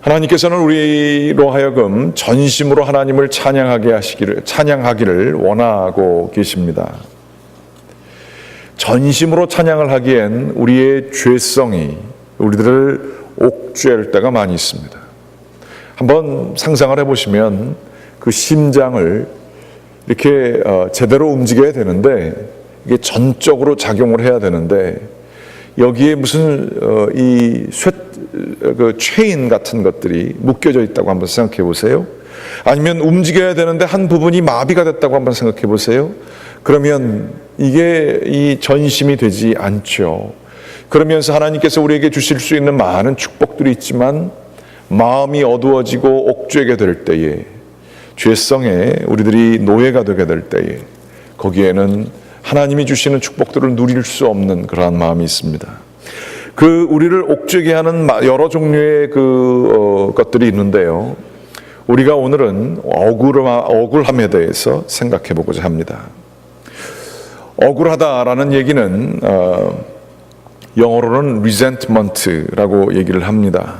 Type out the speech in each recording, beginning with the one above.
하나님께서는 우리로 하여금 전심으로 하나님을 찬양하기를 원하고 계십니다. 전심으로 찬양을 하기엔 우리의 죄성이 우리들을 옥죄할 때가 많이 있습니다. 한번 상상을 해보시면 그 심장을 이렇게 제대로 움직여야 되는데, 이게 전적으로 작용을 해야 되는데, 여기에 무슨 그 체인 같은 것들이 묶여져 있다고 한번 생각해 보세요. 아니면 움직여야 되는데 한 부분이 마비가 됐다고 한번 생각해 보세요. 그러면 이게 이 전심이 되지 않죠. 그러면서 하나님께서 우리에게 주실 수 있는 많은 축복들이 있지만 마음이 어두워지고 옥죄게 될 때에, 죄성에 우리들이 노예가 되게 될 때에, 거기에는 하나님이 주시는 축복들을 누릴 수 없는 그러한 마음이 있습니다. 우리를 옥죄게 하는 여러 종류의 것들이 있는데요. 우리가 오늘은 억울함에 대해서 생각해 보고자 합니다. 억울하다라는 얘기는 영어로는 resentment라고 얘기를 합니다.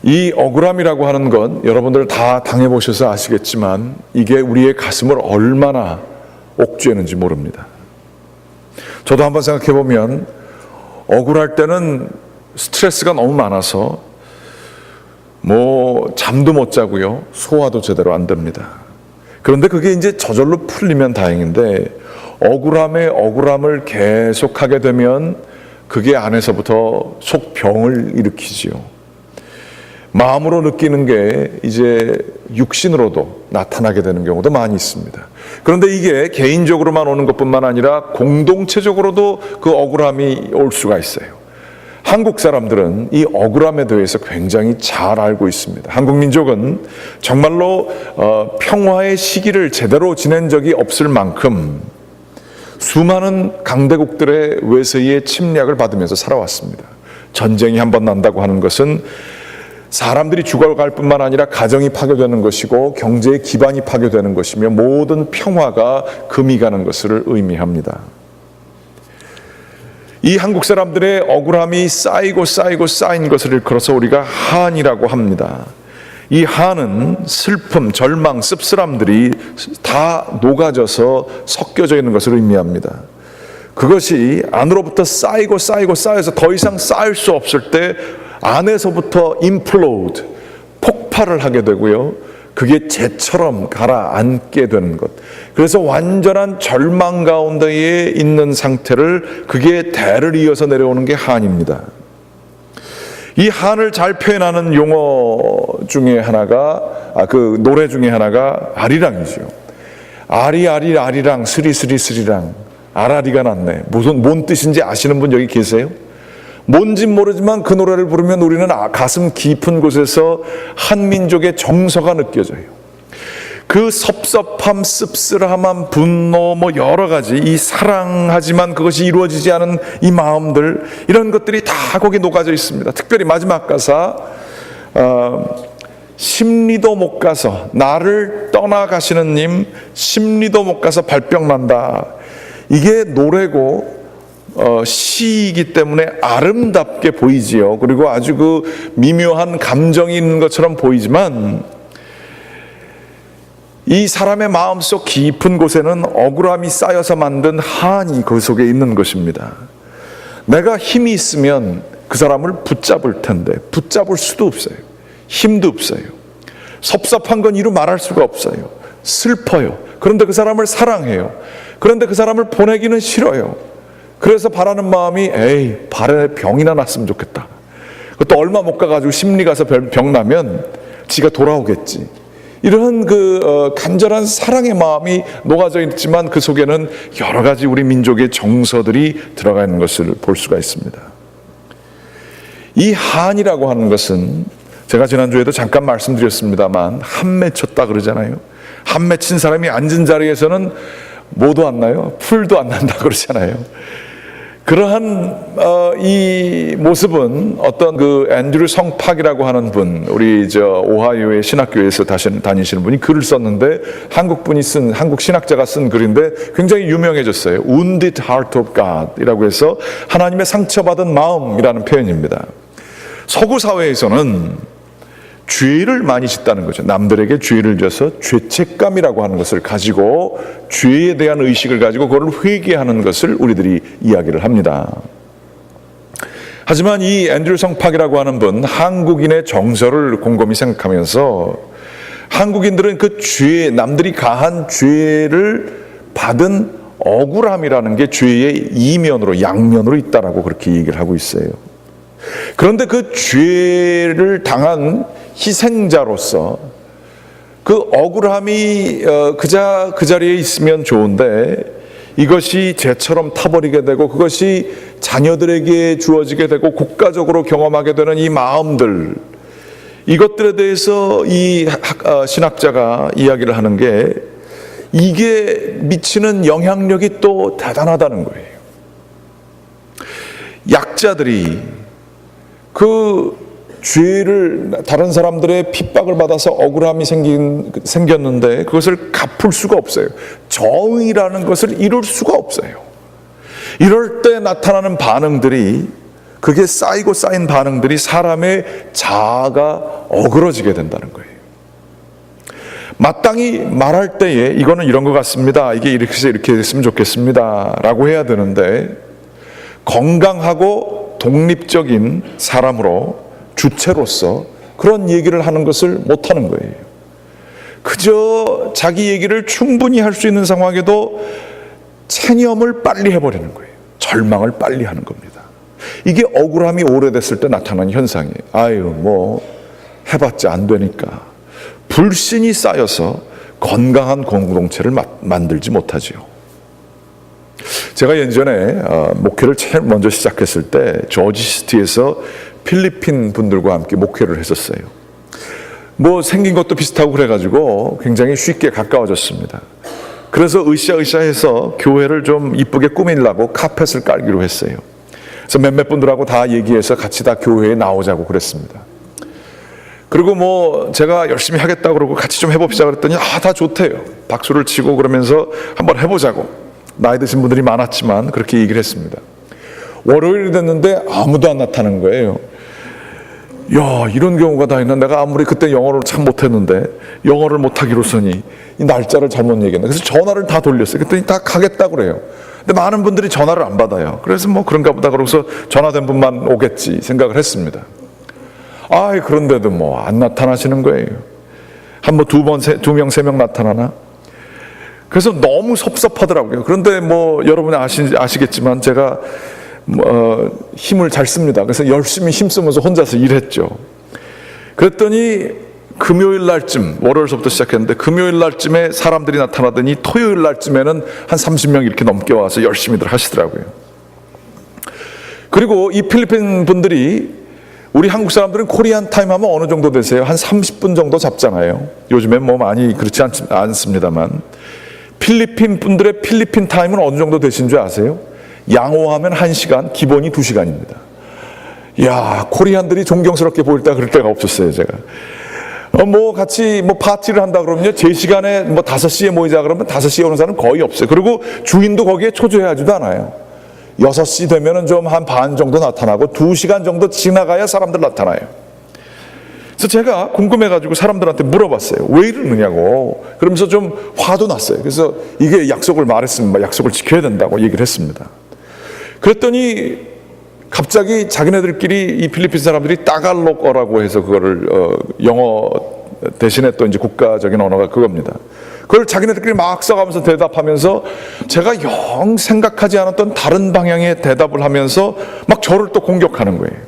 이 억울함이라고 하는 건 여러분들 다 당해보셔서 아시겠지만 이게 우리의 가슴을 얼마나 옥죄는지 모릅니다. 저도 한번 생각해 보면 억울할 때는 스트레스가 너무 많아서 잠도 못 자고요, 소화도 제대로 안 됩니다. 그런데 그게 이제 저절로 풀리면 다행인데, 억울함을 계속하게 되면 그게 안에서부터 속병을 일으키지요. 마음으로 느끼는 게 이제 육신으로도 나타나게 되는 경우도 많이 있습니다. 그런데 이게 개인적으로만 오는 것뿐만 아니라 공동체적으로도 그 억울함이 올 수가 있어요. 한국 사람들은 이 억울함에 대해서 굉장히 잘 알고 있습니다. 한국 민족은 정말로 평화의 시기를 제대로 지낸 적이 없을 만큼 수많은 강대국들의 외세의 침략을 받으면서 살아왔습니다. 전쟁이 한번 난다고 하는 것은 사람들이 죽어갈 뿐만 아니라 가정이 파괴되는 것이고 경제의 기반이 파괴되는 것이며 모든 평화가 금이 가는 것을 의미합니다. 이 한국 사람들의 억울함이 쌓이고 쌓인 것을 일컬어서 우리가 한이라고 합니다. 이 한은 슬픔, 절망, 씁쓸함들이 다 녹아져서 섞여져 있는 것을 의미합니다. 그것이 안으로부터 쌓여서 더 이상 쌓일 수 없을 때 안에서부터 implode, 폭발을 하게 되고요, 그게 재처럼 가라앉게 되는 것. 그래서 완전한 절망 가운데에 있는 상태를, 그게 대를 이어서 내려오는 게 한입니다. 이 한을 잘 표현하는 용어 중에 하나가, 그 노래 중에 하나가 아리랑이죠. 아리랑, 스리랑, 아라리가 났네. 뭔 뜻인지 아시는 분 여기 계세요? 뭔진 모르지만 그 노래를 부르면 우리는 가슴 깊은 곳에서 한 민족의 정서가 느껴져요. 그 섭섭함, 씁쓸함, 분노, 여러 가지, 이 사랑하지만 그것이 이루어지지 않은 이 마음들, 이런 것들이 다 거기 녹아져 있습니다. 특별히 마지막 가사, 심리도 못 가서, 나를 떠나가시는 님, 심리도 못 가서 발병 난다. 이게 노래고 시이기 때문에 아름답게 보이지요. 그리고 아주 그 미묘한 감정이 있는 것처럼 보이지만, 이 사람의 마음속 깊은 곳에는 억울함이 쌓여서 만든 한이 그 속에 있는 것입니다. 내가 힘이 있으면 그 사람을 붙잡을 텐데 붙잡을 수도 없어요. 힘도 없어요. 섭섭한 건 이루 말할 수가 없어요. 슬퍼요. 그런데 그 사람을 사랑해요. 그런데 그 사람을 보내기는 싫어요. 그래서 바라는 마음이, 발에 병이나 났으면 좋겠다. 그것도 얼마 못 가가지고 심리 가서 병 나면 지가 돌아오겠지. 이런 간절한 사랑의 마음이 녹아져 있지만 그 속에는 여러 가지 우리 민족의 정서들이 들어가 있는 것을 볼 수가 있습니다. 이 한이라고 하는 것은 제가 지난주에도 잠깐 말씀드렸습니다만, 한 맺혔다 그러잖아요. 한 맺힌 사람이 앉은 자리에서는 뭐도 안 나요? 풀도 안 난다 그러잖아요. 그러한 이 모습은 어떤 앤드류 성팍이라고 하는 분, 우리 오하이오의 신학교에서 다니시는 분이 글을 썼는데, 한국 신학자가 쓴 글인데 굉장히 유명해졌어요. Wounded Heart of God이라고 해서 하나님의 상처받은 마음이라는 표현입니다. 서구 사회에서는 죄를 많이 짓다는 거죠. 남들에게 죄를 져서 죄책감이라고 하는 것을 가지고 죄에 대한 의식을 가지고 그걸 회개하는 것을 우리들이 이야기를 합니다. 하지만 이 앤드류 성팍이라고 하는 분, 한국인의 정서를 곰곰이 생각하면서 한국인들은 그 죄, 남들이 가한 죄를 받은 억울함이라는 게 죄의 이면으로, 양면으로 있다라고 그렇게 얘기를 하고 있어요. 그런데 그 죄를 당한 희생자로서 그 억울함이 그 자리에 있으면 좋은데 이것이 죄처럼 타버리게 되고 그것이 자녀들에게 주어지게 되고 국가적으로 경험하게 되는 이 마음들, 이것들에 대해서 이 신학자가 이야기를 하는 게 이게 미치는 영향력이 또 대단하다는 거예요. 약자들이 그 죄를, 다른 사람들의 핍박을 받아서 억울함이 생겼는데 그것을 갚을 수가 없어요. 정의라는 것을 이룰 수가 없어요. 이럴 때 나타나는 반응들이, 그게 쌓이고 쌓인 반응들이 사람의 자아가 어그러지게 된다는 거예요. 마땅히 말할 때에 이거는 이런 것 같습니다, 이게 이렇게 됐으면 좋겠습니다 라고 해야 되는데, 건강하고 독립적인 사람으로, 주체로서 그런 얘기를 하는 것을 못하는 거예요. 그저 자기 얘기를 충분히 할 수 있는 상황에도 체념을 빨리 해버리는 거예요. 절망을 빨리 하는 겁니다. 이게 억울함이 오래됐을 때 나타나는 현상이에요. 아유, 뭐 해봤자 안 되니까. 불신이 쌓여서 건강한 공동체를 만들지 못하지요. 제가 예전에 목회를 제일 먼저 시작했을 때 조지시티에서 필리핀 분들과 함께 목회를 했었어요. 뭐 생긴 것도 비슷하고 그래가지고 굉장히 쉽게 가까워졌습니다. 그래서 으쌰으쌰해서 교회를 좀 이쁘게 꾸미려고 카펫을 깔기로 했어요. 그래서 몇몇 분들하고 다 얘기해서 같이 다 교회에 나오자고 그랬습니다. 그리고 뭐 제가 열심히 하겠다고 그러고 같이 좀 해봅시다 그랬더니 다 좋대요. 박수를 치고 그러면서 한번 해보자고. 나이 드신 분들이 많았지만 그렇게 얘기를 했습니다. 월요일이 됐는데 아무도 안 나타나는 거예요. 야, 이런 경우가 다 있나? 내가 아무리 그때 영어를 참 못했는데 영어를 못하기로서니 이 날짜를 잘못 얘기했나? 그래서 전화를 다 돌렸어요. 그랬더니 다 가겠다고 그래요. 근데 많은 분들이 전화를 안 받아요. 그래서 뭐 그런가 보다 그러고서 전화된 분만 오겠지 생각을 했습니다. 그런데도 뭐 안 나타나시는 거예요. 한 뭐 두 명, 세 명 나타나나? 그래서 너무 섭섭하더라고요. 그런데 뭐 여러분이 아시겠지만 제가 힘을 잘 씁니다. 그래서 열심히 힘쓰면서 혼자서 일했죠. 그랬더니 금요일 날쯤, 월요일서부터 시작했는데 금요일 날쯤에 사람들이 나타나더니 토요일 날쯤에는 한 30명 이렇게 넘게 와서 열심히들 하시더라고요. 그리고 이 필리핀 분들이, 우리 한국 사람들은 코리안 타임 하면 어느 정도 되세요? 한 30분 정도 잡잖아요. 요즘엔 뭐 많이 그렇지 않습니다만, 필리핀 분들의 필리핀 타임은 어느 정도 되신 줄 아세요? 양호하면 1시간, 기본이 2시간입니다. 이야, 코리안들이 존경스럽게 보일 때 그럴 때가 없었어요, 제가. 뭐 같이 뭐 파티를 한다 그러면요, 제 시간에 뭐 5시에 모이자 그러면 5시에 오는 사람은 거의 없어요. 그리고 주인도 거기에 초조해하지도 않아요. 6시 되면은 좀 한 반 정도 나타나고 2시간 정도 지나가야 사람들 나타나요. 그래서 제가 궁금해가지고 사람들한테 물어봤어요. 왜 이러느냐고. 그러면서 좀 화도 났어요. 그래서 이게 약속을 말했으면 약속을 지켜야 된다고 얘기를 했습니다. 그랬더니 갑자기 자기네들끼리 이 필리핀 사람들이 따갈록어라고 해서 그거를 영어 대신에 또 이제 국가적인 언어가 그겁니다. 그걸 자기네들끼리 막 써가면서 대답하면서 제가 영 생각하지 않았던 다른 방향의 대답을 하면서 막 저를 또 공격하는 거예요.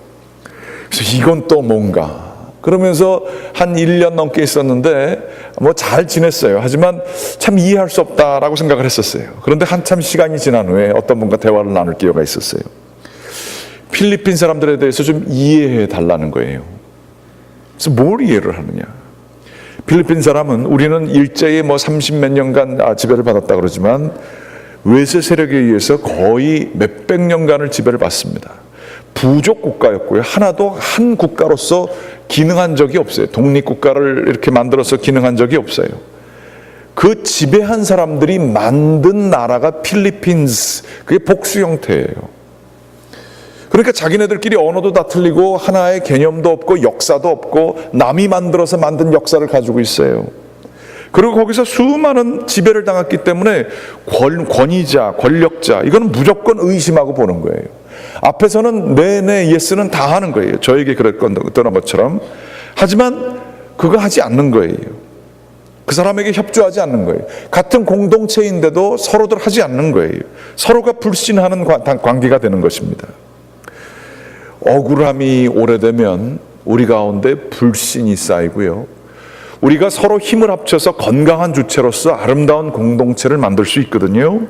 그래서 이건 또 뭔가 그러면서 한 1년 넘게 있었는데 뭐 잘 지냈어요. 하지만 참 이해할 수 없다라고 생각을 했었어요. 그런데 한참 시간이 지난 후에 어떤 분과 대화를 나눌 기회가 있었어요. 필리핀 사람들에 대해서 좀 이해해 달라는 거예요. 그래서 뭘 이해를 하느냐. 필리핀 사람은 우리는 일제히 뭐 30몇 년간 지배를 받았다 그러지만 외세 세력에 의해서 거의 몇백 년간을 지배를 받습니다. 부족 국가였고요. 하나도 한 국가로서 기능한 적이 없어요. 독립국가를 이렇게 만들어서 기능한 적이 없어요. 그 지배한 사람들이 만든 나라가 필리핀스, 그게 복수 형태예요. 그러니까 자기네들끼리 언어도 다 틀리고 하나의 개념도 없고 역사도 없고 남이 만들어서 만든 역사를 가지고 있어요. 그리고 거기서 수많은 지배를 당했기 때문에 권위자, 권력자, 이거는 무조건 의심하고 보는 거예요. 앞에서는 네네 예스는 다 하는 거예요. 저에게 그랬던 것처럼. 하지만 그거 하지 않는 거예요. 그 사람에게 협조하지 않는 거예요. 같은 공동체인데도 서로들 하지 않는 거예요. 서로가 불신하는 관계가 되는 것입니다. 억울함이 오래되면 우리 가운데 불신이 쌓이고요. 우리가 서로 힘을 합쳐서 건강한 주체로서 아름다운 공동체를 만들 수 있거든요.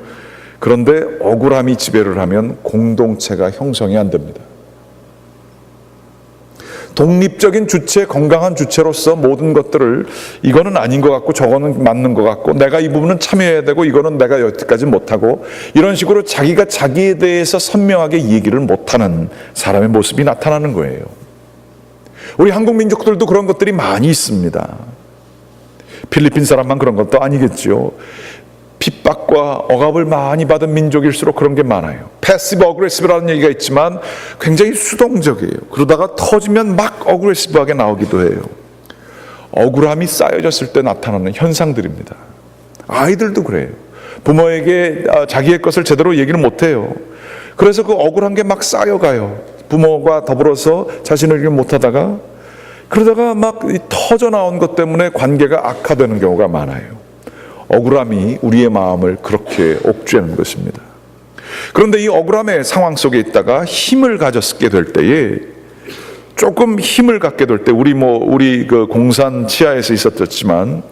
그런데 억울함이 지배를 하면 공동체가 형성이 안 됩니다. 독립적인 주체, 건강한 주체로서 모든 것들을 이거는 아닌 것 같고 저거는 맞는 것 같고 내가 이 부분은 참여해야 되고 이거는 내가 여기까지 못하고 이런 식으로 자기가 자기에 대해서 선명하게 얘기를 못하는 사람의 모습이 나타나는 거예요. 우리 한국 민족들도 그런 것들이 많이 있습니다. 필리핀 사람만 그런 것도 아니겠죠. 핍박과 억압을 많이 받은 민족일수록 그런 게 많아요. 패시브 어그레시브라는 얘기가 있지만 굉장히 수동적이에요. 그러다가 터지면 막 어그레시브하게 나오기도 해요. 억울함이 쌓여졌을 때 나타나는 현상들입니다. 아이들도 그래요. 부모에게 자기의 것을 제대로 얘기를 못해요. 그래서 그 억울한 게 막 쌓여가요. 부모가 더불어서 자신을 얘기를 못하다가 그러다가 막 터져 나온 것 때문에 관계가 악화되는 경우가 많아요. 억울함이 우리의 마음을 그렇게 옥죄는 것입니다. 그런데 이 억울함의 상황 속에 있다가 힘을 가졌게 될 때에 조금 힘을 갖게 될 때 우리 그 공산 치하에서 있었지만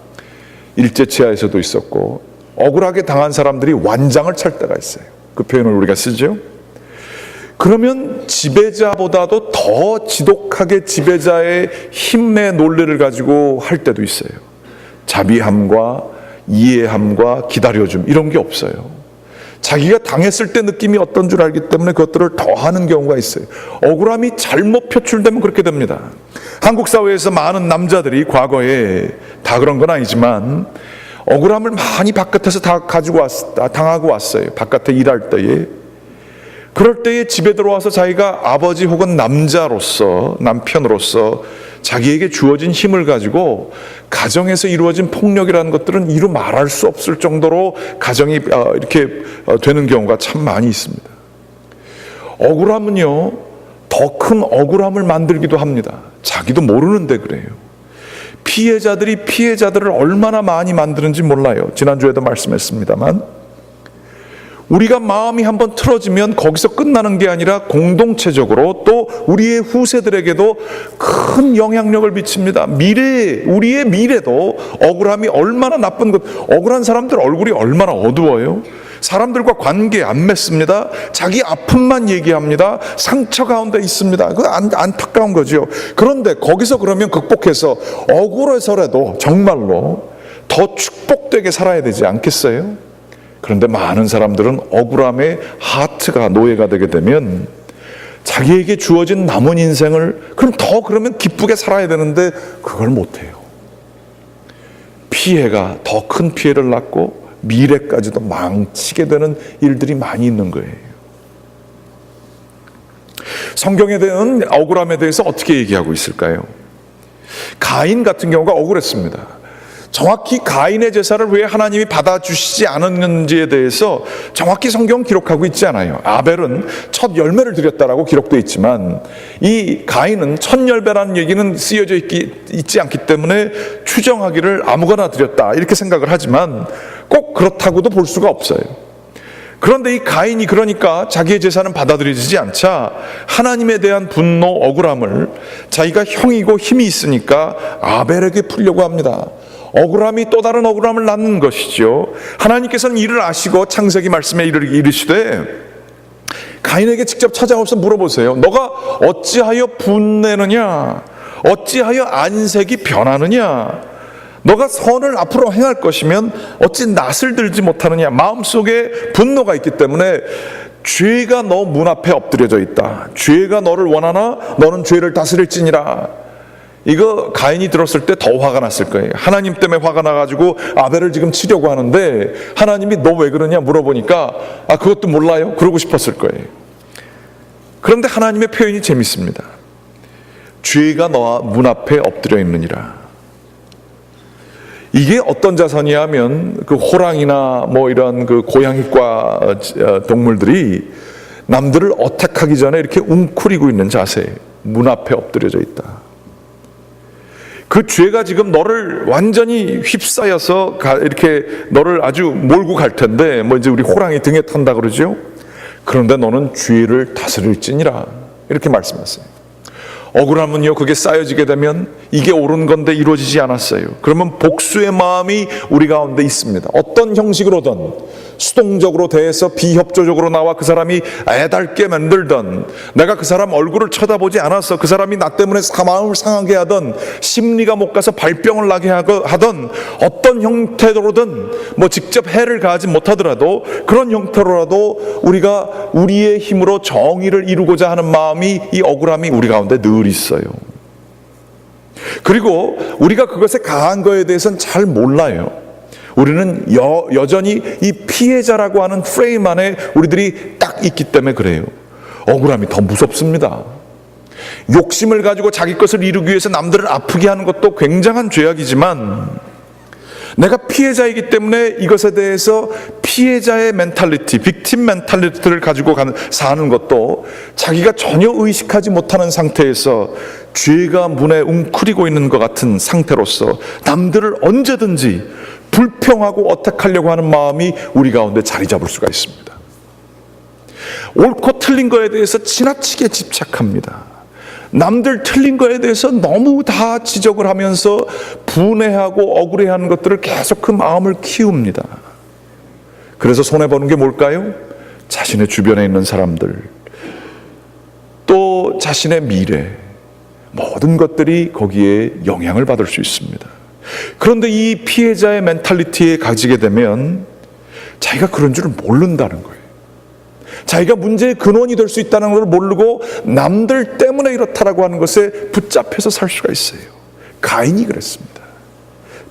일제 치하에서도 있었고 억울하게 당한 사람들이 완장을 찰 때가 있어요. 그 표현을 우리가 쓰죠. 그러면 지배자보다도 더 지독하게 지배자의 힘의 논리를 가지고 할 때도 있어요. 자비함과 이해함과 기다려줌 이런 게 없어요. 자기가 당했을 때 느낌이 어떤 줄 알기 때문에 그것들을 더 하는 경우가 있어요. 억울함이 잘못 표출되면 그렇게 됩니다. 한국 사회에서 많은 남자들이 과거에 다 그런 건 아니지만 억울함을 많이 바깥에서 다 당하고 왔어요. 바깥에 일할 때에. 그럴 때에 집에 들어와서 자기가 아버지 혹은 남편으로서 자기에게 주어진 힘을 가지고 가정에서 이루어진 폭력이라는 것들은 이루 말할 수 없을 정도로 가정이 이렇게 되는 경우가 참 많이 있습니다. 억울함은요, 더 큰 억울함을 만들기도 합니다. 자기도 모르는데 그래요. 피해자들이 피해자들을 얼마나 많이 만드는지 몰라요. 지난주에도 말씀했습니다만 우리가 마음이 한번 틀어지면 거기서 끝나는 게 아니라 공동체적으로 또 우리의 후세들에게도 큰 영향력을 미칩니다. 우리의 미래도 억울함이 얼마나 나쁜 것, 억울한 사람들 얼굴이 얼마나 어두워요. 사람들과 관계 안 맺습니다. 자기 아픔만 얘기합니다. 상처 가운데 있습니다. 그 안타까운 거죠. 그런데 거기서 그러면 극복해서 억울해서라도 정말로 더 축복되게 살아야 되지 않겠어요? 그런데 많은 사람들은 억울함의 하트가 노예가 되게 되면 자기에게 주어진 남은 인생을 그러면 기쁘게 살아야 되는데 그걸 못해요. 피해가 더 큰 피해를 낳고 미래까지도 망치게 되는 일들이 많이 있는 거예요. 성경에 대한 억울함에 대해서 어떻게 얘기하고 있을까요? 가인 같은 경우가 억울했습니다. 정확히 가인의 제사를 왜 하나님이 받아주시지 않았는지에 대해서 정확히 성경은 기록하고 있지 않아요. 아벨은 첫 열매를 드렸다라고 기록되어 있지만 이 가인은 첫 열매라는 얘기는 쓰여져 있지 않기 때문에 추정하기를 아무거나 드렸다 이렇게 생각을 하지만 꼭 그렇다고도 볼 수가 없어요. 그런데 이 가인이 그러니까 자기의 제사는 받아들여지지 않자 하나님에 대한 분노, 억울함을 자기가 형이고 힘이 있으니까 아벨에게 풀려고 합니다. 억울함이 또 다른 억울함을 낳는 것이죠. 하나님께서는 이를 아시고 창세기 말씀에 이르시되 가인에게 직접 찾아와서 물어보세요. 너가 어찌하여 분내느냐? 어찌하여 안색이 변하느냐? 너가 선을 앞으로 행할 것이면 어찌 낯을 들지 못하느냐? 마음속에 분노가 있기 때문에 죄가 너 문 앞에 엎드려져 있다. 죄가 너를 원하나 너는 죄를 다스릴지니라. 이거 가인이 들었을 때 더 화가 났을 거예요. 하나님 때문에 화가 나가지고 아벨을 지금 치려고 하는데 하나님이 너 왜 그러냐 물어보니까 그것도 몰라요? 그러고 싶었을 거예요. 그런데 하나님의 표현이 재밌습니다. 죄가 너와 문 앞에 엎드려 있느니라. 이게 어떤 자선이야 하면 그 호랑이나 뭐 이런 그 고양이과 동물들이 남들을 어택하기 전에 이렇게 웅크리고 있는 자세, 문 앞에 엎드려져 있다. 그 죄가 지금 너를 완전히 휩싸여서 이렇게 너를 아주 몰고 갈 텐데, 뭐 이제 우리 호랑이 등에 탄다 그러죠. 그런데 너는 죄를 다스릴지니라, 이렇게 말씀하세요. 억울하면요, 그게 쌓여지게 되면 이게 옳은 건데 이루어지지 않았어요. 그러면 복수의 마음이 우리 가운데 있습니다. 어떤 형식으로든 수동적으로 대해서 비협조적으로 나와 그 사람이 애달게 만들던, 내가 그 사람 얼굴을 쳐다보지 않아서 그 사람이 나 때문에 마음을 상하게 하던, 심리가 못 가서 발병을 나게 하던 어떤 형태로든 뭐 직접 해를 가하지 못하더라도 그런 형태로라도 우리가 우리의 힘으로 정의를 이루고자 하는 마음이, 이 억울함이 우리 가운데 늘 있어요. 그리고 우리가 그것에 강한 거에 대해서는 잘 몰라요. 우리는 여전히 이 피해자라고 하는 프레임 안에 우리들이 딱 있기 때문에 그래요. 억울함이 더 무섭습니다. 욕심을 가지고 자기 것을 이루기 위해서 남들을 아프게 하는 것도 굉장한 죄악이지만, 내가 피해자이기 때문에 이것에 대해서 피해자의 멘탈리티, 빅팀 멘탈리티를 가지고 사는 것도, 자기가 전혀 의식하지 못하는 상태에서 죄가 문에 웅크리고 있는 것 같은 상태로서 남들을 언제든지 불평하고 어택하려고 하는 마음이 우리 가운데 자리 잡을 수가 있습니다. 옳고 틀린 거에 대해서 지나치게 집착합니다. 남들 틀린 거에 대해서 너무 다 지적을 하면서 분해하고 억울해하는 것들을 계속 그 마음을 키웁니다. 그래서 손해보는 게 뭘까요? 자신의 주변에 있는 사람들, 또 자신의 미래, 모든 것들이 거기에 영향을 받을 수 있습니다. 그런데 이 피해자의 멘탈리티에 가지게 되면 자기가 그런 줄을 모른다는 거예요. 자기가 문제의 근원이 될 수 있다는 걸 모르고 남들 때문에 이렇다라고 하는 것에 붙잡혀서 살 수가 있어요. 가인이 그랬습니다.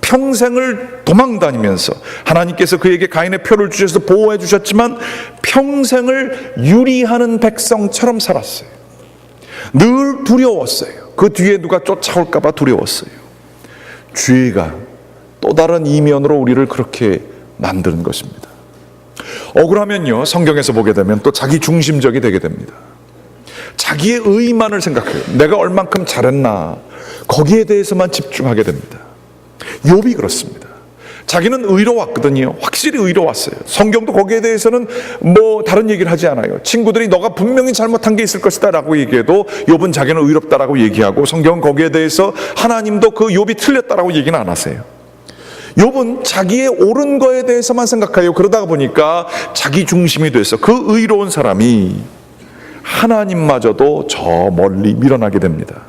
평생을 도망다니면서 하나님께서 그에게 가인의 표를 주셔서 보호해 주셨지만 평생을 유리하는 백성처럼 살았어요. 늘 두려웠어요. 그 뒤에 누가 쫓아올까 봐 두려웠어요. 죄가 또 다른 이면으로 우리를 그렇게 만드는 것입니다. 억울하면요, 성경에서 보게 되면 또 자기 중심적이 되게 됩니다. 자기의 의만을 생각해요. 내가 얼만큼 잘했나, 거기에 대해서만 집중하게 됩니다. 욥이 그렇습니다. 자기는 의로웠거든요. 확실히 의로웠어요. 성경도 거기에 대해서는 뭐 다른 얘기를 하지 않아요. 친구들이 너가 분명히 잘못한 게 있을 것이다 라고 얘기해도 욥은 자기는 의롭다라고 얘기하고, 성경은 거기에 대해서 하나님도 그 욥이 틀렸다라고 얘기는 안 하세요. 욥은 자기의 옳은 거에 대해서만 생각해요. 그러다 보니까 자기 중심이 돼서 그 의로운 사람이 하나님마저도 저 멀리 밀어나게 됩니다.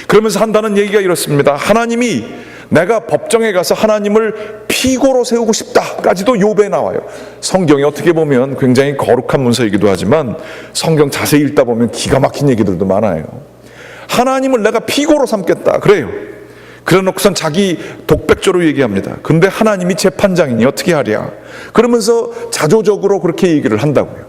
그러면서 한다는 얘기가 이렇습니다. 하나님이, 내가 법정에 가서 하나님을 피고로 세우고 싶다까지도 욥에 나와요. 성경이 어떻게 보면 굉장히 거룩한 문서이기도 하지만 성경 자세히 읽다 보면 기가 막힌 얘기들도 많아요. 하나님을 내가 피고로 삼겠다 그래요. 그래 놓고선 자기 독백조로 얘기합니다. 근데 하나님이 재판장이니 어떻게 하랴, 그러면서 자조적으로 그렇게 얘기를 한다고요.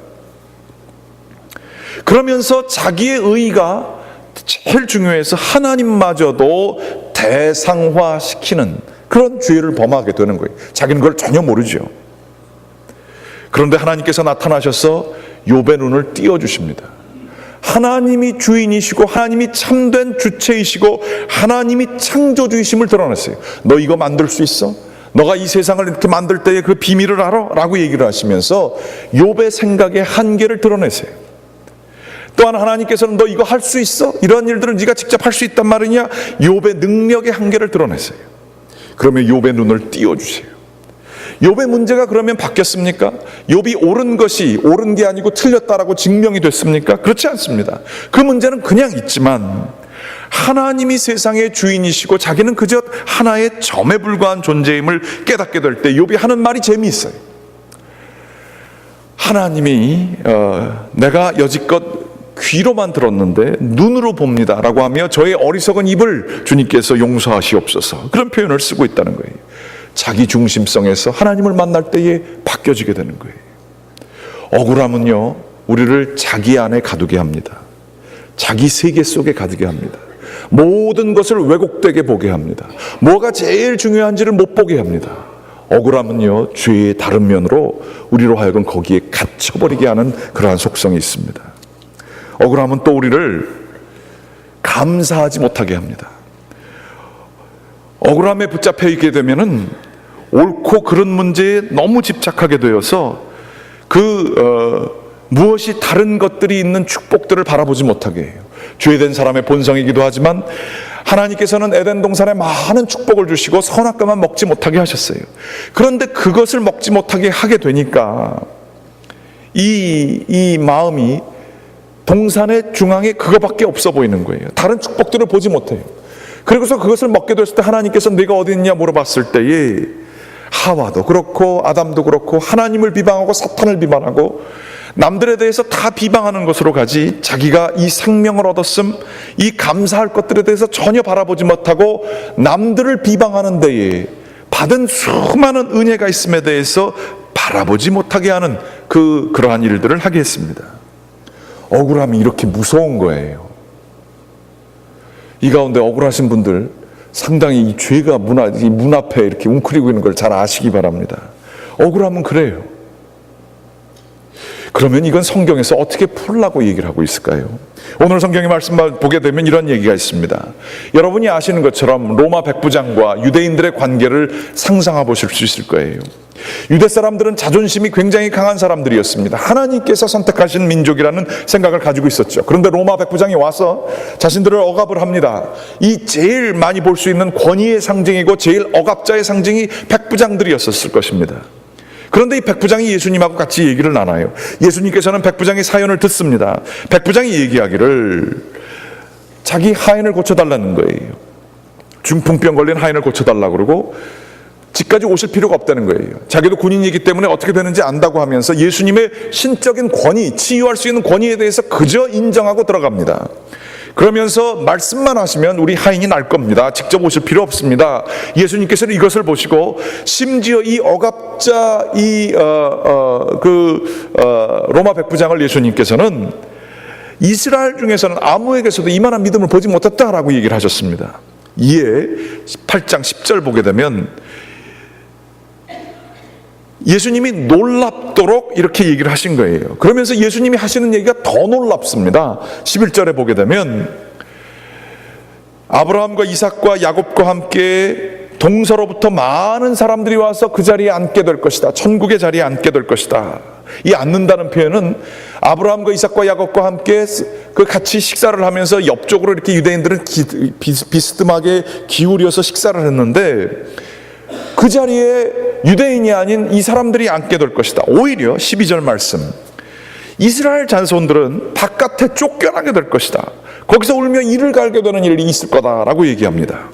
그러면서 자기의 의의가 제일 중요해서 하나님마저도 대상화시키는 그런 죄를 범하게 되는 거예요. 자기는 그걸 전혀 모르죠. 그런데 하나님께서 나타나셔서 욥의 눈을 띄워주십니다. 하나님이 주인이시고 하나님이 참된 주체이시고 하나님이 창조주이심을 드러냈어요. 너 이거 만들 수 있어? 너가 이 세상을 이렇게 만들 때의 그 비밀을 알아? 라고 얘기를 하시면서 욥의 생각의 한계를 드러내세요. 또한 하나님께서는 너 이거 할 수 있어? 이런 일들을 네가 직접 할 수 있단 말이냐? 욥의 능력의 한계를 드러내세요. 그러면 욥의 눈을 띄워주세요. 욥의 문제가 그러면 바뀌었습니까? 욥이 옳은 것이 옳은 게 아니고 틀렸다라고 증명이 됐습니까? 그렇지 않습니다. 그 문제는 그냥 있지만 하나님이 세상의 주인이시고 자기는 그저 하나의 점에 불과한 존재임을 깨닫게 될 때 욥이 하는 말이 재미있어요. 하나님이 내가 여지껏 귀로만 들었는데 눈으로 봅니다 라고 하며 저의 어리석은 입을 주님께서 용서하시옵소서, 그런 표현을 쓰고 있다는 거예요. 자기 중심성에서 하나님을 만날 때에 바뀌어지게 되는 거예요. 억울함은요, 우리를 자기 안에 가두게 합니다. 자기 세계 속에 가두게 합니다. 모든 것을 왜곡되게 보게 합니다. 뭐가 제일 중요한지를 못 보게 합니다. 억울함은요, 죄의 다른 면으로 우리로 하여금 거기에 갇혀버리게 하는 그러한 속성이 있습니다. 억울함은 또 우리를 감사하지 못하게 합니다. 억울함에 붙잡혀 있게 되면은 옳고 그른 문제에 너무 집착하게 되어서 무엇이 다른 것들이 있는 축복들을 바라보지 못하게 해요. 죄된 사람의 본성이기도 하지만 하나님께서는 에덴 동산에 많은 축복을 주시고 선악과만 먹지 못하게 하셨어요. 그런데 그것을 먹지 못하게 하게 되니까 이 마음이 동산의 중앙에 그거밖에 없어 보이는 거예요. 다른 축복들을 보지 못해요. 그리고서 그것을 먹게 됐을 때 하나님께서 네가 어디 있냐 물어봤을 때에 하와도 그렇고 아담도 그렇고 하나님을 비방하고 사탄을 비방하고 남들에 대해서 다 비방하는 것으로 가지 자기가 이 생명을 얻었음, 이 감사할 것들에 대해서 전혀 바라보지 못하고 남들을 비방하는 데에 받은 수많은 은혜가 있음에 대해서 바라보지 못하게 하는 그러한 일들을 하게 했습니다. 억울함이 이렇게 무서운 거예요. 이 가운데 억울하신 분들 상당히 이 죄가 이 문 앞에 이렇게 웅크리고 있는 걸 잘 아시기 바랍니다. 억울함은 그래요. 그러면 이건 성경에서 어떻게 풀라고 얘기를 하고 있을까요? 오늘 성경의 말씀을 보게 되면 이런 얘기가 있습니다. 여러분이 아시는 것처럼 로마 백부장과 유대인들의 관계를 상상해 보실 수 있을 거예요. 유대 사람들은 자존심이 굉장히 강한 사람들이었습니다. 하나님께서 선택하신 민족이라는 생각을 가지고 있었죠. 그런데 로마 백부장이 와서 자신들을 억압을 합니다. 이 제일 많이 볼 수 있는 권위의 상징이고 제일 억압자의 상징이 백부장들이었을 것입니다. 그런데 이 백부장이 예수님하고 같이 얘기를 나눠요. 예수님께서는 백부장의 사연을 듣습니다. 백부장이 얘기하기를 자기 하인을 고쳐달라는 거예요. 중풍병 걸린 하인을 고쳐달라고 그러고 집까지 오실 필요가 없다는 거예요. 자기도 군인이기 때문에 어떻게 되는지 안다고 하면서 예수님의 신적인 권위, 치유할 수 있는 권위에 대해서 그저 인정하고 들어갑니다. 그러면서 말씀만 하시면 우리 하인이 날 겁니다. 직접 오실 필요 없습니다. 예수님께서는 이것을 보시고 심지어 이 억압자 로마 백부장을 예수님께서는 이스라엘 중에서는 아무에게서도 이만한 믿음을 보지 못했다라고 얘기를 하셨습니다. 이에 8장 10절 보게 되면 예수님이 놀랍도록 이렇게 얘기를 하신 거예요. 그러면서 예수님이 하시는 얘기가 더 놀랍습니다. 11절에 보게 되면 아브라함과 이삭과 야곱과 함께 동서로부터 많은 사람들이 와서 그 자리에 앉게 될 것이다. 천국의 자리에 앉게 될 것이다. 이 앉는다는 표현은 아브라함과 이삭과 야곱과 함께 같이 식사를 하면서 옆쪽으로 이렇게 유대인들은 비스듬하게 기울여서 식사를 했는데 그 자리에 유대인이 아닌 이 사람들이 앉게 될 것이다. 오히려 12절 말씀, 이스라엘 자손들은 바깥에 쫓겨나게 될 것이다. 거기서 울며 이를 갈게 되는 일이 있을 거다라고 얘기합니다.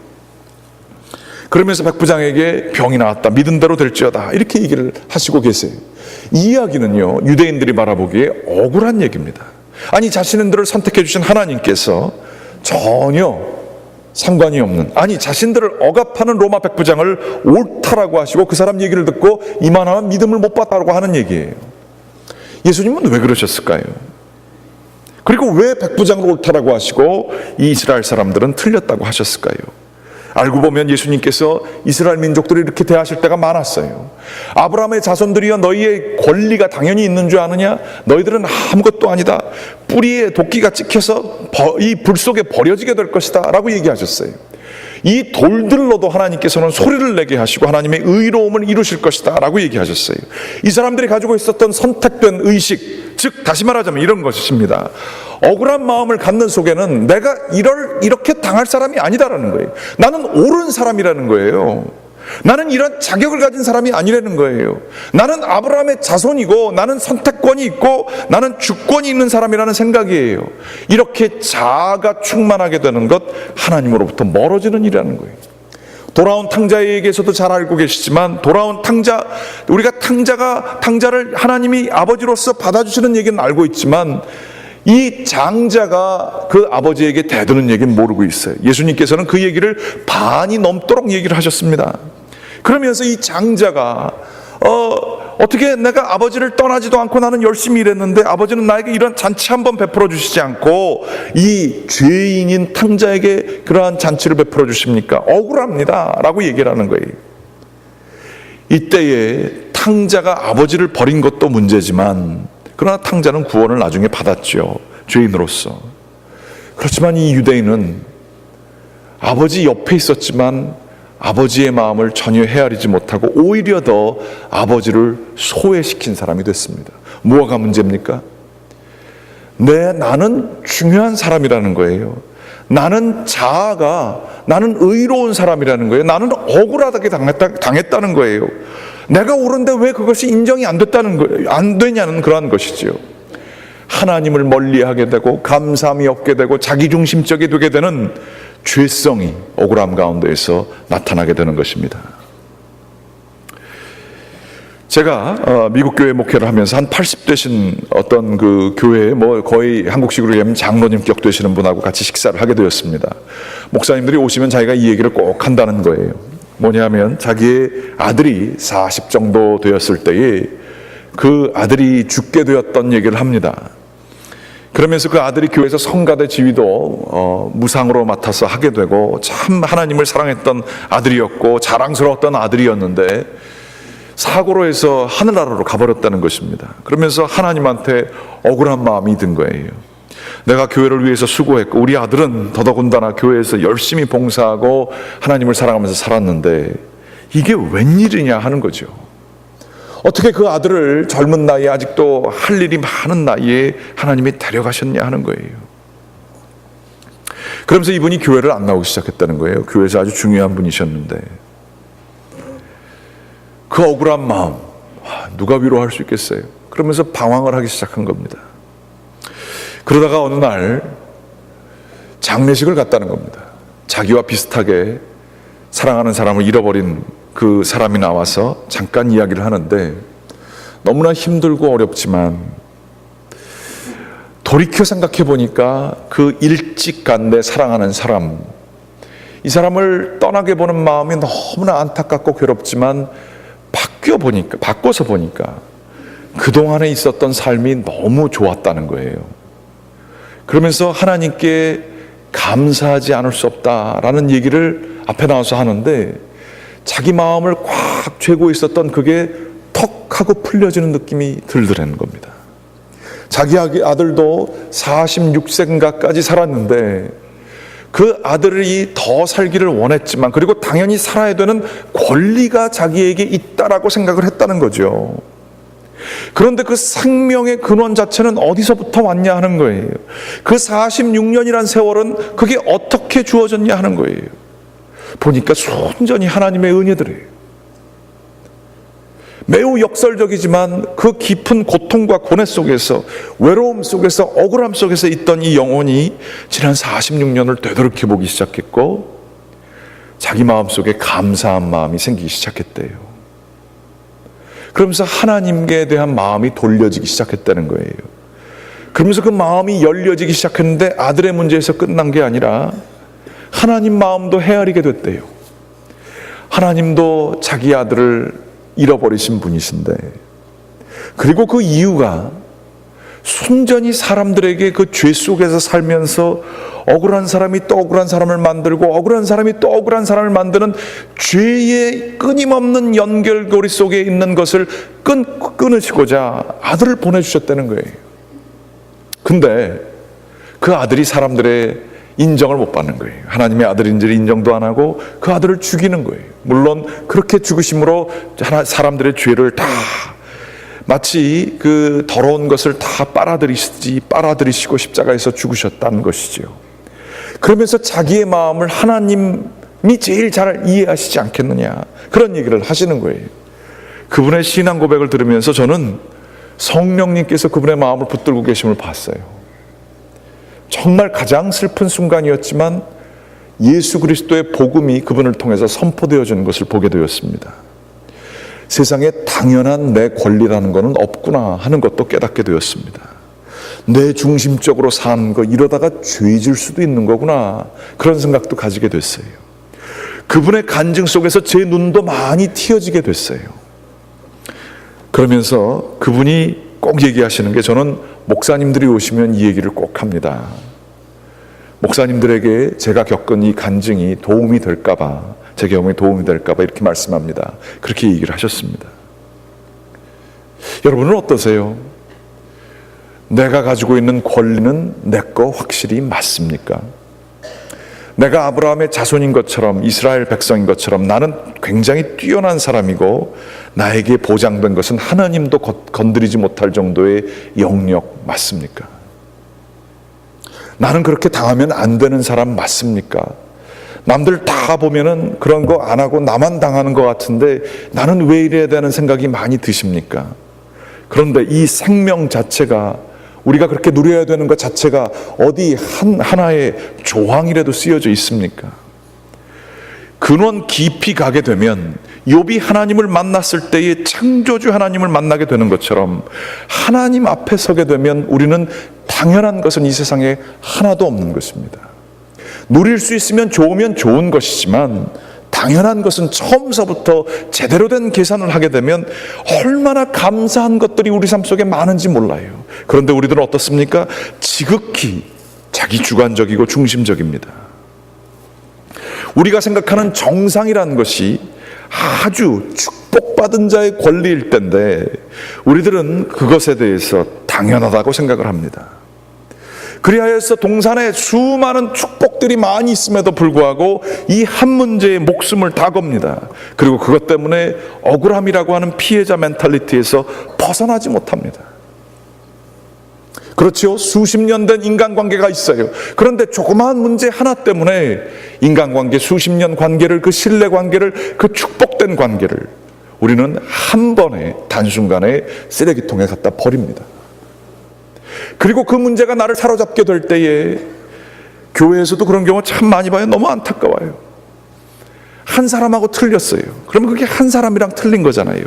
그러면서 백부장에게 병이 나왔다, 믿은 대로 될지어다, 이렇게 얘기를 하시고 계세요. 이 이야기는요, 유대인들이 바라보기에 억울한 얘기입니다. 아니, 자신들을 선택해 주신 하나님께서 전혀 상관이 없는, 아니 자신들을 억압하는 로마 백부장을 옳다라고 하시고 그 사람 얘기를 듣고 이만한 믿음을 못 받다고 하는 얘기예요. 예수님은 왜 그러셨을까요? 그리고 왜 백부장을 옳다라고 하시고 이 이스라엘 사람들은 틀렸다고 하셨을까요? 알고 보면 예수님께서 이스라엘 민족들을 이렇게 대하실 때가 많았어요. 아브라함의 자손들이여, 너희의 권리가 당연히 있는 줄 아느냐? 너희들은 아무것도 아니다. 뿌리에 도끼가 찍혀서 이 불 속에 버려지게 될 것이다 라고 얘기하셨어요. 이 돌들로도 하나님께서는 소리를 내게 하시고 하나님의 의로움을 이루실 것이다 라고 얘기하셨어요. 이 사람들이 가지고 있었던 선택된 의식, 즉 다시 말하자면 이런 것입니다. 억울한 마음을 갖는 속에는 내가 이렇게 당할 사람이 아니다라는 거예요. 나는 옳은 사람이라는 거예요. 나는 이런 자격을 가진 사람이 아니라는 거예요. 나는 아브라함의 자손이고 나는 선택권이 있고 나는 주권이 있는 사람이라는 생각이에요. 이렇게 자아가 충만하게 되는 것, 하나님으로부터 멀어지는 일이라는 거예요. 돌아온 탕자에게서도 잘 알고 계시지만, 돌아온 탕자, 우리가 탕자를 하나님이 아버지로서 받아주시는 얘기는 알고 있지만 이 장자가 그 아버지에게 대드는 얘기는 모르고 있어요. 예수님께서는 그 얘기를 반이 넘도록 얘기를 하셨습니다. 그러면서 이 장자가 어떻게 내가 아버지를 떠나지도 않고 나는 열심히 일했는데 아버지는 나에게 이런 잔치 한번 베풀어 주시지 않고 이 죄인인 탕자에게 그러한 잔치를 베풀어 주십니까? 억울합니다 라고 얘기를 하는 거예요. 이때에 탕자가 아버지를 버린 것도 문제지만 그러나 탕자는 구원을 나중에 받았죠. 죄인으로서. 그렇지만 이 유대인은 아버지 옆에 있었지만 아버지의 마음을 전혀 헤아리지 못하고 오히려 더 아버지를 소외시킨 사람이 됐습니다. 뭐가 문제입니까? 나는 중요한 사람이라는 거예요. 나는 나는 의로운 사람이라는 거예요. 나는 억울하게 당했다는 거예요. 내가 옳은데 왜 그것이 인정이 안 되냐는 그러한 것이지요. 하나님을 멀리하게 되고 감사함이 없게 되고 자기중심적이 되게 되는 죄성이 억울함 가운데에서 나타나게 되는 것입니다. 제가 미국 교회 목회를 하면서 한 80되신 어떤 그 교회에 거의 한국식으로 얘기하면 장로님격 되시는 분하고 같이 식사를 하게 되었습니다. 목사님들이 오시면 자기가 이 얘기를 꼭 한다는 거예요. 뭐냐면 자기의 아들이 40 정도 되었을 때에 그 아들이 죽게 되었던 얘기를 합니다. 그러면서 그 아들이 교회에서 성가대 지휘도 무상으로 맡아서 하게 되고 참 하나님을 사랑했던 아들이었고 자랑스러웠던 아들이었는데 사고로 해서 하늘나라로 가버렸다는 것입니다. 그러면서 하나님한테 억울한 마음이 든 거예요. 내가 교회를 위해서 수고했고 우리 아들은 더더군다나 교회에서 열심히 봉사하고 하나님을 사랑하면서 살았는데 이게 웬일이냐 하는 거죠. 어떻게 그 아들을 젊은 나이에 아직도 할 일이 많은 나이에 하나님이 데려가셨냐 하는 거예요. 그러면서 이분이 교회를 안 나오기 시작했다는 거예요. 교회에서 아주 중요한 분이셨는데 그 억울한 마음 누가 위로할 수 있겠어요? 그러면서 방황을 하기 시작한 겁니다. 그러다가 어느 날 장례식을 갔다는 겁니다. 자기와 비슷하게 사랑하는 사람을 잃어버린 그 사람이 나와서 잠깐 이야기를 하는데 너무나 힘들고 어렵지만 돌이켜 생각해 보니까 그 일찍 간 내 사랑하는 사람, 이 사람을 떠나게 보는 마음이 너무나 안타깝고 괴롭지만 바꿔서 보니까 그동안에 있었던 삶이 너무 좋았다는 거예요. 그러면서 하나님께 감사하지 않을 수 없다라는 얘기를 앞에 나와서 하는데 자기 마음을 꽉 쥐고 있었던 그게 턱 하고 풀려지는 느낌이 들더라는 겁니다. 자기 아들도 46세인가까지 살았는데 그 아들이 더 살기를 원했지만 그리고 당연히 살아야 되는 권리가 자기에게 있다라고 생각을 했다는 거죠. 그런데 그 생명의 근원 자체는 어디서부터 왔냐 하는 거예요. 그 46년이란 세월은 그게 어떻게 주어졌냐 하는 거예요. 보니까 순전히 하나님의 은혜들이에요. 매우 역설적이지만 그 깊은 고통과 고뇌 속에서 외로움 속에서 억울함 속에서 있던 이 영혼이 지난 46년을 되돌이켜 보기 시작했고 자기 마음속에 감사한 마음이 생기기 시작했대요. 그러면서 하나님께 대한 마음이 돌려지기 시작했다는 거예요. 그러면서 그 마음이 열려지기 시작했는데 아들의 문제에서 끝난 게 아니라 하나님 마음도 헤아리게 됐대요. 하나님도 자기 아들을 잃어버리신 분이신데 그리고 그 이유가 순전히 사람들에게 그 죄 속에서 살면서 억울한 사람이 또 억울한 사람을 만들고 억울한 사람이 또 억울한 사람을 만드는 죄의 끊임없는 연결고리 속에 있는 것을 끊으시고자 아들을 보내주셨다는 거예요. 근데 그 아들이 사람들의 인정을 못 받는 거예요. 하나님의 아들인지를 인정도 안 하고 그 아들을 죽이는 거예요. 물론 그렇게 죽으심으로 사람들의 죄를 다 마치 그 더러운 것을 다 빨아들이시고 십자가에서 죽으셨다는 것이죠. 그러면서 자기의 마음을 하나님이 제일 잘 이해하시지 않겠느냐 그런 얘기를 하시는 거예요. 그분의 신앙 고백을 들으면서 저는 성령님께서 그분의 마음을 붙들고 계심을 봤어요. 정말 가장 슬픈 순간이었지만 예수 그리스도의 복음이 그분을 통해서 선포되어지는 것을 보게 되었습니다. 세상에 당연한 내 권리라는 것은 없구나 하는 것도 깨닫게 되었습니다. 내 중심적으로 사는 거 이러다가 죄질 수도 있는 거구나 그런 생각도 가지게 됐어요. 그분의 간증 속에서 제 눈도 많이 튀어지게 됐어요. 그러면서 그분이 꼭 얘기하시는 게, 저는 목사님들이 오시면 이 얘기를 꼭 합니다. 목사님들에게 제가 겪은 이 간증이 도움이 될까봐, 제 경험에 도움이 될까봐 이렇게 말씀합니다. 그렇게 얘기를 하셨습니다. 여러분은 어떠세요? 내가 가지고 있는 권리는 내 거 확실히 맞습니까? 내가 아브라함의 자손인 것처럼, 이스라엘 백성인 것처럼 나는 굉장히 뛰어난 사람이고 나에게 보장된 것은 하나님도 건드리지 못할 정도의 영역 맞습니까? 나는 그렇게 당하면 안 되는 사람 맞습니까? 남들 다 보면은 그런 거 안 하고 나만 당하는 것 같은데 나는 왜 이래야 되는 생각이 많이 드십니까? 그런데 이 생명 자체가, 우리가 그렇게 누려야 되는 것 자체가 어디 하나의 조항이라도 쓰여져 있습니까? 근원 깊이 가게 되면 욥이 하나님을 만났을 때에 창조주 하나님을 만나게 되는 것처럼, 하나님 앞에 서게 되면 우리는 당연한 것은 이 세상에 하나도 없는 것입니다. 누릴 수 있으면 좋으면 좋은 것이지만 당연한 것은 처음서부터 제대로 된 계산을 하게 되면 얼마나 감사한 것들이 우리 삶 속에 많은지 몰라요. 그런데 우리들은 어떻습니까? 지극히 자기 주관적이고 중심적입니다. 우리가 생각하는 정상이라는 것이 아주 축복받은 자의 권리일 텐데 우리들은 그것에 대해서 당연하다고 생각을 합니다. 그리하여서 동산에 수많은 축복들이 많이 있음에도 불구하고 이 한 문제에 목숨을 다 겁니다. 그리고 그것 때문에 억울함이라고 하는 피해자 멘탈리티에서 벗어나지 못합니다. 그렇죠. 수십 년 된 인간관계가 있어요. 그런데 조그마한 문제 하나 때문에 인간관계, 수십 년 관계를, 그 신뢰관계를, 그 축복된 관계를 우리는 한 번에 단순간에 쓰레기통에 갖다 버립니다. 그리고 그 문제가 나를 사로잡게 될 때에, 교회에서도 그런 경우 참 많이 봐요. 너무 안타까워요. 한 사람하고 틀렸어요. 그러면 그게 한 사람이랑 틀린 거잖아요.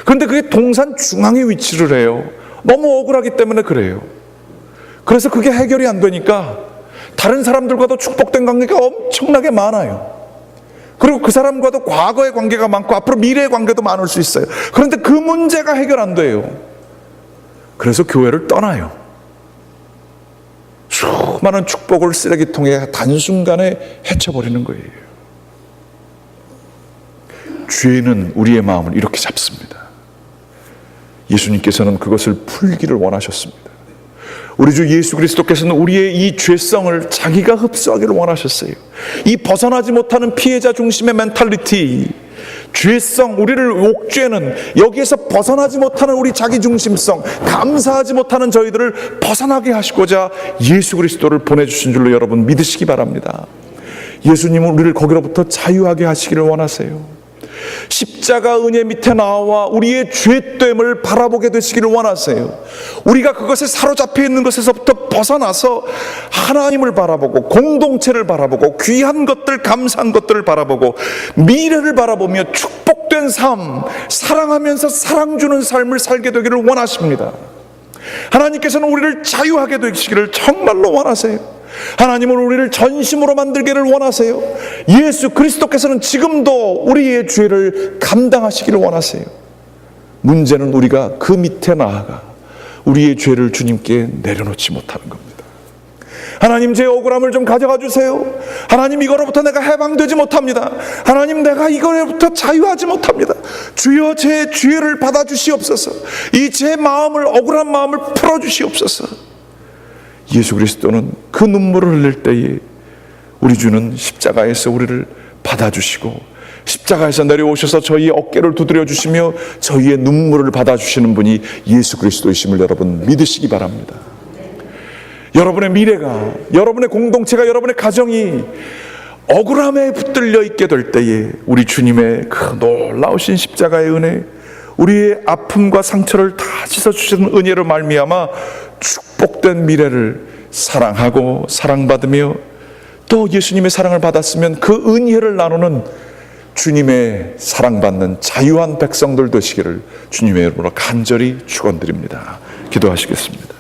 그런데 그게 동산 중앙에 위치를 해요. 너무 억울하기 때문에 그래요. 그래서 그게 해결이 안 되니까 다른 사람들과도 축복된 관계가 엄청나게 많아요. 그리고 그 사람과도 과거의 관계가 많고 앞으로 미래의 관계도 많을 수 있어요. 그런데 그 문제가 해결 안 돼요. 그래서 교회를 떠나요. 수많은 축복을 쓰레기통에 단순간에 헤쳐버리는 거예요. 죄는 우리의 마음을 이렇게 잡습니다. 예수님께서는 그것을 풀기를 원하셨습니다. 우리 주 예수 그리스도께서는 우리의 이 죄성을 자기가 흡수하기를 원하셨어요. 이 벗어나지 못하는 피해자 중심의 멘탈리티, 죄성, 우리를 옥죄는, 여기에서 벗어나지 못하는 우리 자기중심성, 감사하지 못하는 저희들을 벗어나게 하시고자 예수 그리스도를 보내주신 줄로 여러분 믿으시기 바랍니다. 예수님은 우리를 거기로부터 자유하게 하시기를 원하세요. 십자가 은혜 밑에 나와 우리의 죄됨을 바라보게 되시기를 원하세요. 우리가 그것에 사로잡혀 있는 것에서부터 벗어나서 하나님을 바라보고, 공동체를 바라보고, 귀한 것들, 감사한 것들을 바라보고, 미래를 바라보며 축복된 삶, 사랑하면서 사랑 주는 삶을 살게 되기를 원하십니다. 하나님께서는 우리를 자유하게 되시기를 정말로 원하세요. 하나님은 우리를 전심으로 만들기를 원하세요. 예수 그리스도께서는 지금도 우리의 죄를 감당하시기를 원하세요. 문제는 우리가 그 밑에 나아가 우리의 죄를 주님께 내려놓지 못하는 겁니다. 하나님, 제 억울함을 좀 가져가 주세요. 하나님, 이거로부터 내가 해방되지 못합니다. 하나님, 내가 이거로부터 자유하지 못합니다. 주여, 제 죄를 받아주시옵소서. 이 제 마음을, 억울한 마음을 풀어주시옵소서. 예수 그리스도는 그 눈물을 흘릴 때에 우리 주는 십자가에서 우리를 받아주시고, 십자가에서 내려오셔서 저희의 어깨를 두드려 주시며 저희의 눈물을 받아주시는 분이 예수 그리스도이심을 여러분 믿으시기 바랍니다. 여러분의 미래가, 여러분의 공동체가, 여러분의 가정이 억울함에 붙들려 있게 될 때에 우리 주님의 그 놀라우신 십자가의 은혜, 우리의 아픔과 상처를 다 씻어주시는 은혜로 말미암아 축복된 미래를 사랑하고 사랑받으며, 또 예수님의 사랑을 받았으면 그 은혜를 나누는 주님의 사랑받는 자유한 백성들 되시기를 주님의 이름으로 간절히 축원드립니다. 기도하시겠습니다.